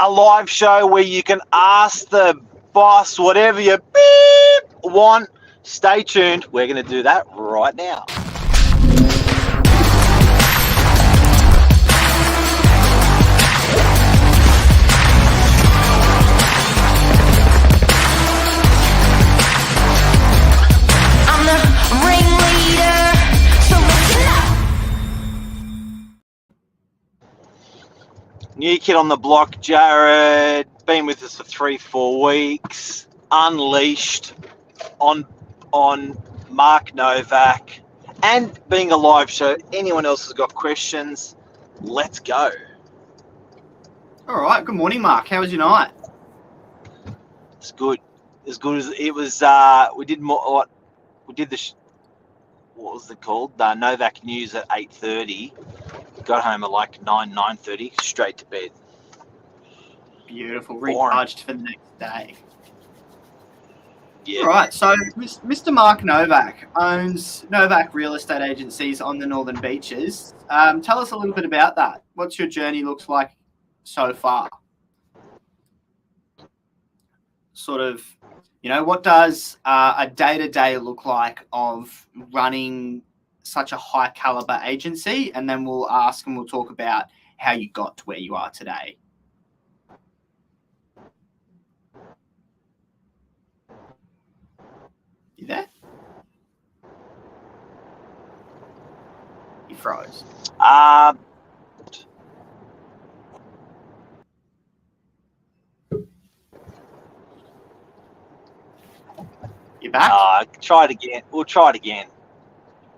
a live show where you can ask the boss whatever you beep want. Stay tuned. We're going to do that right now. New kid on the block, Jared. Been with us for 3-4 weeks. Unleashed on Mark Novak. And being a live show, anyone else has got questions, let's go. All right. Good morning, Mark. How was your night? It's good. As good as it was. We did more. We did what was it called? Novak News at 8:30. Got home at like 9:30. Straight to bed. Beautiful. Recharged for the next day. Yeah. All right. So, Mr. Mark Novak owns Novak Real Estate Agencies on the Northern Beaches. Tell us a little bit about that. What's your journey looks like so far? Sort of, what does a day-to-day look like of running such a high caliber agency? And then we'll ask and we'll talk about how you got to where you are today. You there? You froze. You back? Try it again. We'll try it again.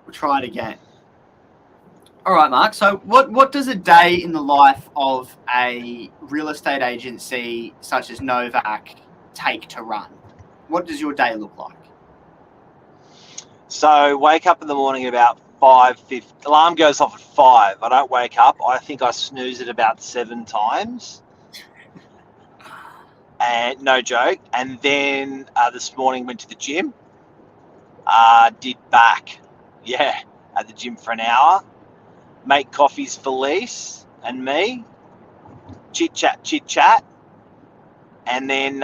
We'll try it again. All right, Mark. So what does a day in the life of a real estate agency such as Novak take to run? What does your day look like? So wake up in the morning about 5:50. Alarm goes off at 5. I don't wake up. I think I snooze it about 7 times. And no joke. And then this morning went to the gym. Did back. Yeah, at the gym for an hour. Make coffees for Lise and me. Chit chat. And then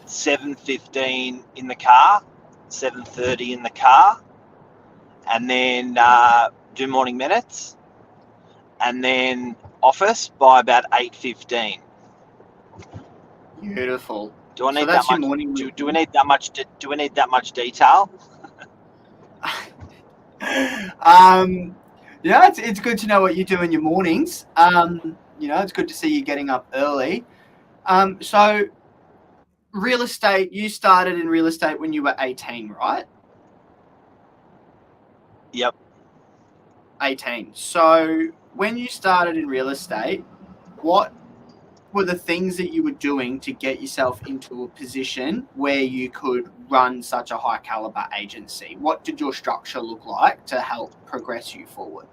7:15 in the car. 7:30 in the car. And then do morning minutes. And then office by about 8:15. Beautiful. Do I need that much? Do we need that much? Do we need that much detail? Yeah, it's good to know what you do in your mornings. It's good to see you getting up early. So real estate, you started in real estate when you were 18, right? Yep. 18. So when you started in real estate, what were the things that you were doing to get yourself into a position where you could run such a high caliber agency? What did your structure look like to help progress you forward?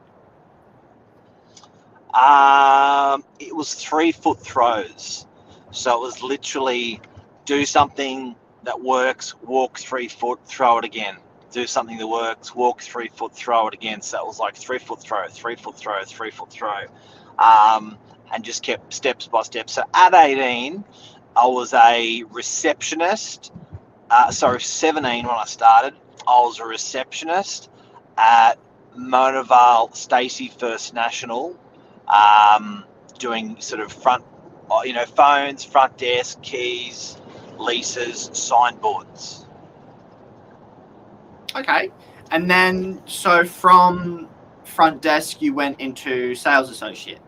It was 3-foot throws. So it was literally do something that works, walk 3 foot, throw it again. Do something that works, walk 3 foot, throw it again. So it was like 3-foot throw, 3-foot throw, 3-foot throw. And just kept steps by step. So at 18, I was a receptionist. 17 when I started. I was a receptionist at Vale Stacey First National, doing sort of phones, front desk, keys, leases, signboards. Okay. And then, so from front desk, you went into sales associate.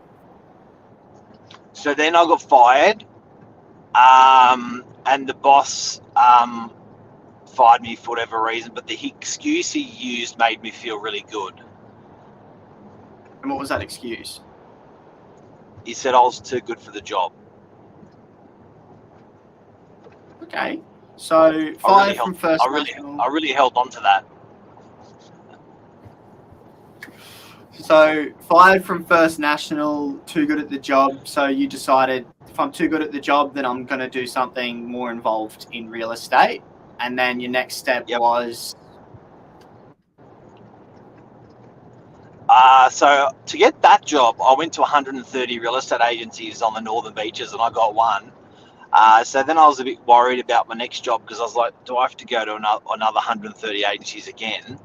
So then I got fired, and the boss fired me for whatever reason, but the excuse he used made me feel really good. And what was that excuse? He said I was too good for the job. Okay. So fired from First National. I really held on to that. So fired from First National, too good at the job. So you decided, if I'm too good at the job, then I'm going to do something more involved in real estate. And then your next step was? So to get that job, I went to 130 real estate agencies on the Northern Beaches, and I got one. So then I was a bit worried about my next job, because I was like, do I have to go to another 130 agencies again?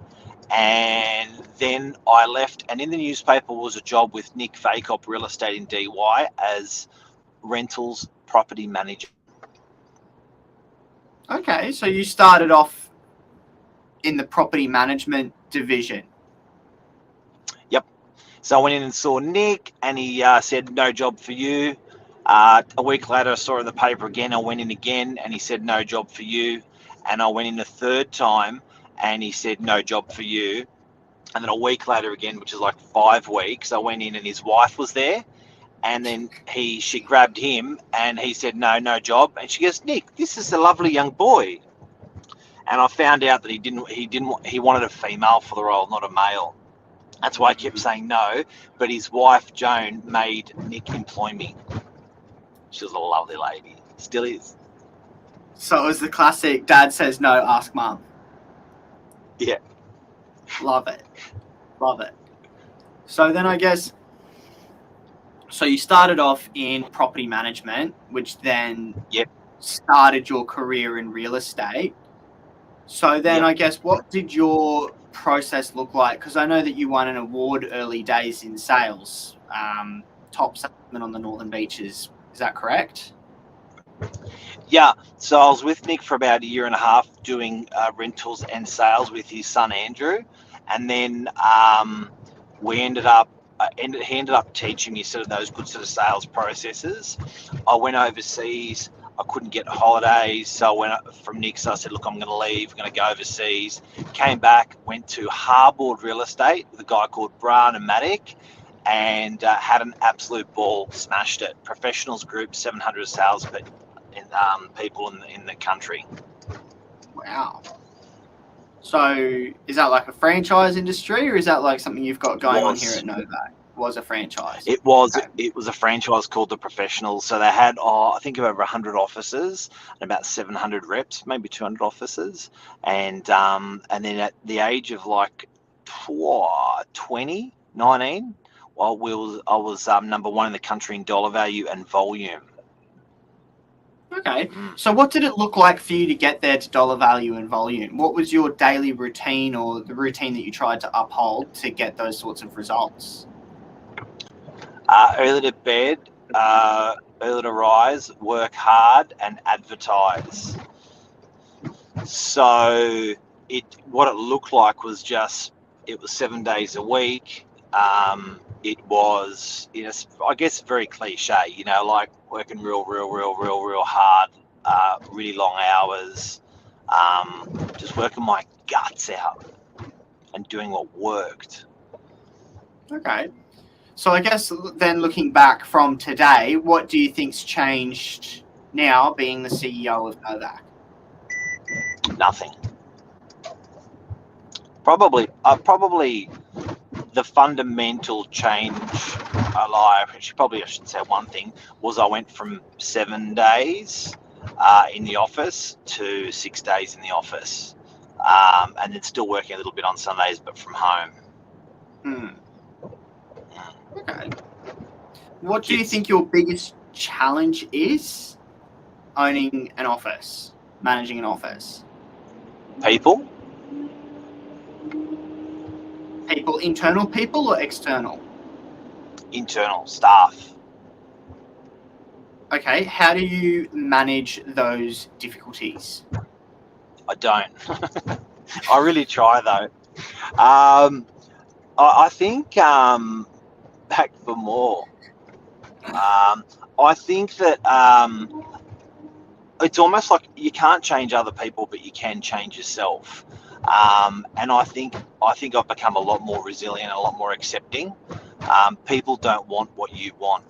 And then I left, and in the newspaper was a job with Nick Fakop Real Estate in DY as rentals property manager. Okay, so you started off in the property management division. Yep. So I went in and saw Nick, and he said, no job for you. A week later, I saw in the paper again. I went in again, and he said, no job for you. And I went in a third time, and he said, no job for you. And then a week later again, which is like 5 weeks, I went in, and his wife was there. And then she grabbed him, and he said, no job. And she goes, Nick, this is a lovely young boy. And I found out that he wanted a female for the role, not a male. That's why I kept saying no. But his wife, Joan, made Nick employ me. She was a lovely lady. Still is. So it was the classic dad says no, ask mum. Yeah. Love it. Love it. So then I guess, so you started off in property management, which then started your career in real estate. So then I guess, what did your process look like? Because I know that you won an award early days in sales, top salesman on the Northern Beaches. Is that correct? Yeah. So I was with Nick for about a year and a half doing rentals and sales with his son Andrew, and then he ended up teaching me sort of those good sort of sales processes. I went overseas. I couldn't get holidays, so I went from Nick. So I said, look, I'm going to leave. I'm going to go overseas. Came back, went to Harbord Real Estate with a guy called Brian and Matic, and had an absolute ball. Smashed it. Professionals group, 700 sales people in the country. Wow. So is that like a franchise industry, or is that like something you've got going on here at Novak? Was a franchise. It was. Okay. It was a franchise called the Professionals. So they had, I think, over 100 offices and about 700 reps, maybe 200 offices, and then at the age of like 19, well, I was number one in the country in dollar value and volume. Okay. So what did it look like for you to get there to dollar value and volume? What was your daily routine, or the routine that you tried to uphold to get those sorts of results? Early to bed, early to rise, work hard, and advertise. So what it looked like was it was 7 days a week. It was, I guess, very cliche, like working real hard, really long hours, just working my guts out and doing what worked. Okay. So I guess then, looking back from today, what do you think's changed now being the CEO of Novak? Nothing. Probably the fundamental change, I should say one thing, was I went from 7 days in the office to 6 days in the office, and then still working a little bit on Sundays, but from home. Okay. What do you think your biggest challenge is owning an office, managing an office? People, internal people or external? Internal staff. Okay. How do you manage those difficulties? I don't. I really try though. I think back for more. I think that it's almost like you can't change other people, but you can change yourself. And I think I've become a lot more resilient, a lot more accepting. People don't want what you want,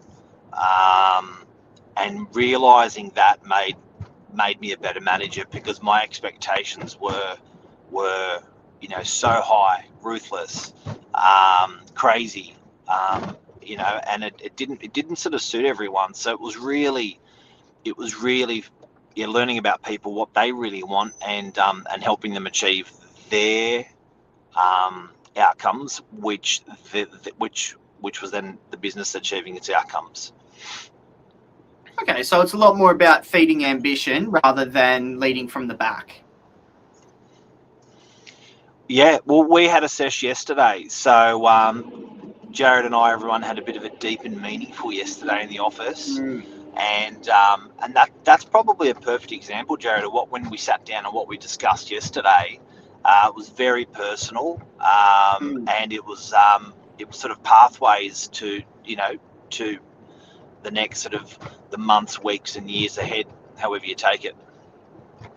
and realizing that made me a better manager, because my expectations were so high, ruthless, crazy, and it didn't sort of suit everyone. So it was really learning about people, what they really want, and helping them achieve their outcomes, which was then the business achieving its outcomes. Okay, so it's a lot more about feeding ambition rather than leading from the back. Yeah, well, we had a sesh yesterday, so Jared and I, everyone had a bit of a deep and meaningful yesterday in the office, and that's probably a perfect example, Jared, of what, when we sat down and what we discussed yesterday. It was very personal, and it was sort of pathways to to the next sort of the months, weeks, and years ahead, however you take it.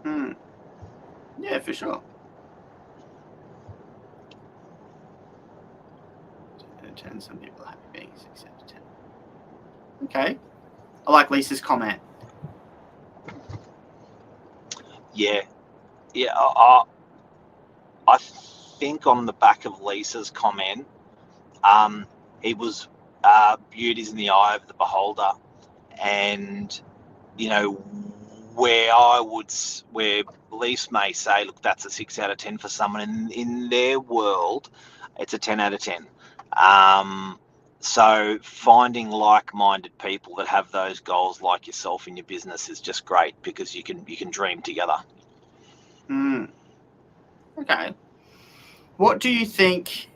Yeah, for sure. 10, some people are happy being 6 out of 10. Okay. I like Lisa's comment. Yeah. I think on the back of Lisa's comment, it was beauty's in the eye of the beholder, and where Lisa may say, look, that's a 6 out of 10 for someone, in their world, it's a 10 out of 10. So finding like-minded people that have those goals like yourself in your business is just great, because you can dream together. Okay. What do you think,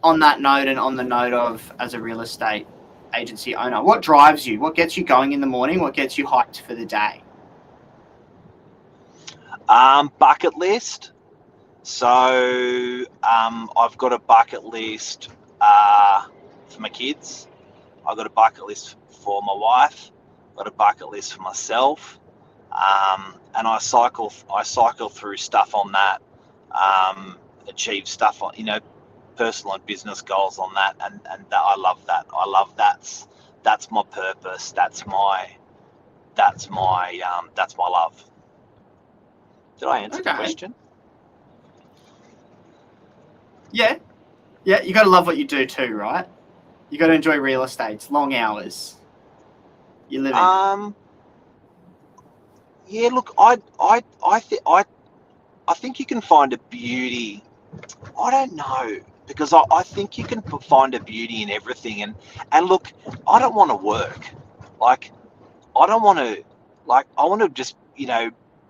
on that note and on the note of as a real estate agency owner, what drives you? What gets you going in the morning? What gets you hyped for the day? Bucket list. So I've got a bucket list for my kids. I've got a bucket list for my wife. I've got a bucket list for myself, and I cycle through stuff on that, achieve stuff on personal and business goals on that, and that, I love that. That's my purpose. That's my love. Did I answer the question? Yeah. You got to love what you do too, right? You got to enjoy real estate. It's long hours. You live in. Yeah. Look, I think you can find a beauty. I don't know, because I think you can find a beauty in everything, and look, I don't want to work. Like, I don't want to. Like, I want to just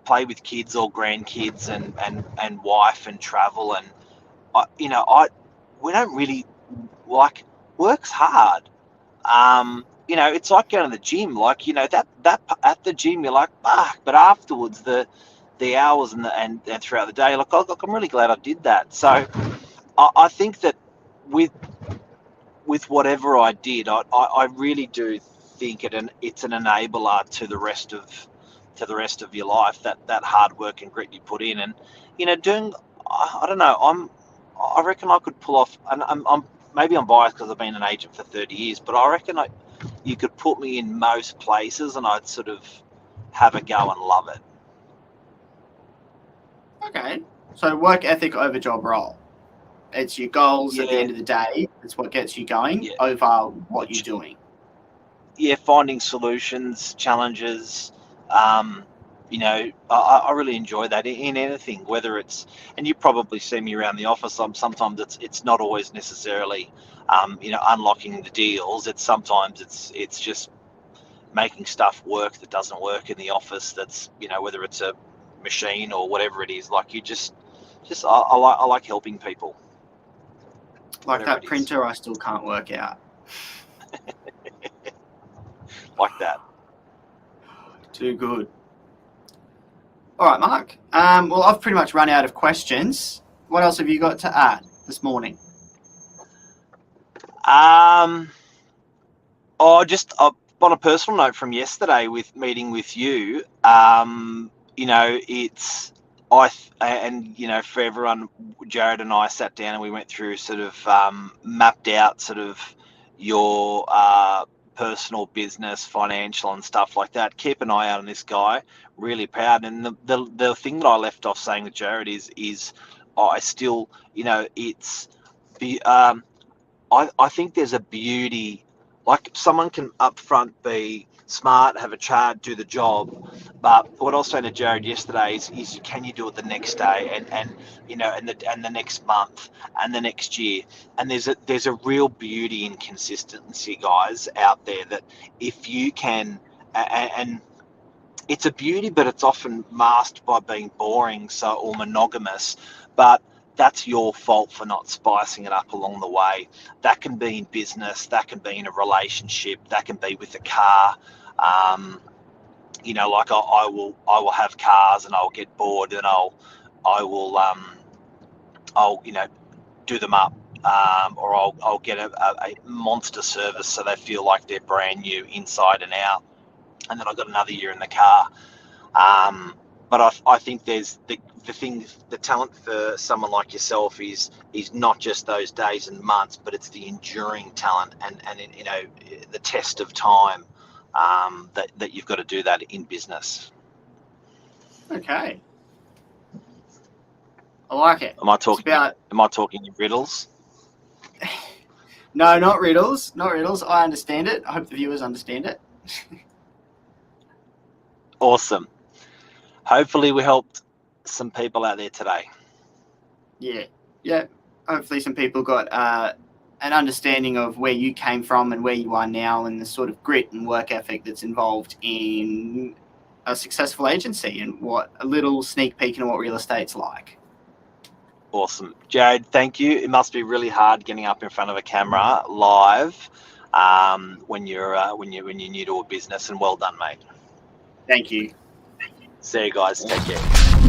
play with kids or grandkids and wife and travel, and we don't really, like, work's hard. It's like going to the gym. Like, that at the gym you're like, but afterwards the hours and throughout the day, like, I'm really glad I did that. So I think that with whatever I did, I really do think it's an enabler to the rest of your life, that hard work and grit you put in, and doing. I don't know. I reckon I could pull off, and maybe I'm biased because I've been an agent for 30 years, but I reckon you could put me in most places and I'd sort of have a go and love it. Okay. So work ethic over job role. It's your goals at the end of the day. It's what gets you going over what you're doing. Yeah, finding solutions, challenges. I really enjoy that in anything, whether it's, and you probably see me around the office. Sometimes it's not always necessarily, unlocking the deals. Sometimes it's just making stuff work that doesn't work in the office. That's, whether it's a machine or whatever it is. Like, I like helping people. Like that printer, I still can't work out. Like that. Too good. All right, Mark. Well, I've pretty much run out of questions. What else have you got to add this morning? Just on a personal note from yesterday with meeting with you, for everyone, Jared and I sat down and we went through, sort of mapped out sort of your personal, business, financial and stuff like that. Keep an eye out on this guy. Really proud. And the thing that I left off saying with Jared is I still, I think there's a beauty Like someone can upfront be smart, have a chat, do the job, but what I was saying to Jared yesterday is can you do it the next day and you know and the next month and the next year? And there's a real beauty in consistency, guys, out there, that if you can, and it's a beauty, but it's often masked by being boring, or monogamous. But that's your fault for not spicing it up along the way. That can be in business, that can be in a relationship, that can be with a car. Like I will have cars and I'll get bored and I'll do them up, or I'll get a monster service so they feel like they're brand new inside and out, and then I've got another year in the car. But I think there's the talent for someone like yourself is not just those days and months, but it's the enduring talent and the test of time, that you've got to do that in business. Okay. I like it. Am I talking in riddles? No, not riddles. Not riddles. I understand it. I hope the viewers understand it. Awesome. Hopefully we helped some people out there today. Yeah. Hopefully some people got an understanding of where you came from and where you are now, and the sort of grit and work ethic that's involved in a successful agency, and what a little sneak peek into what real estate's like. Awesome. Jared, thank you. It must be really hard getting up in front of a camera live when you're new to a business, and well done, mate. Thank you. See you guys. Take care.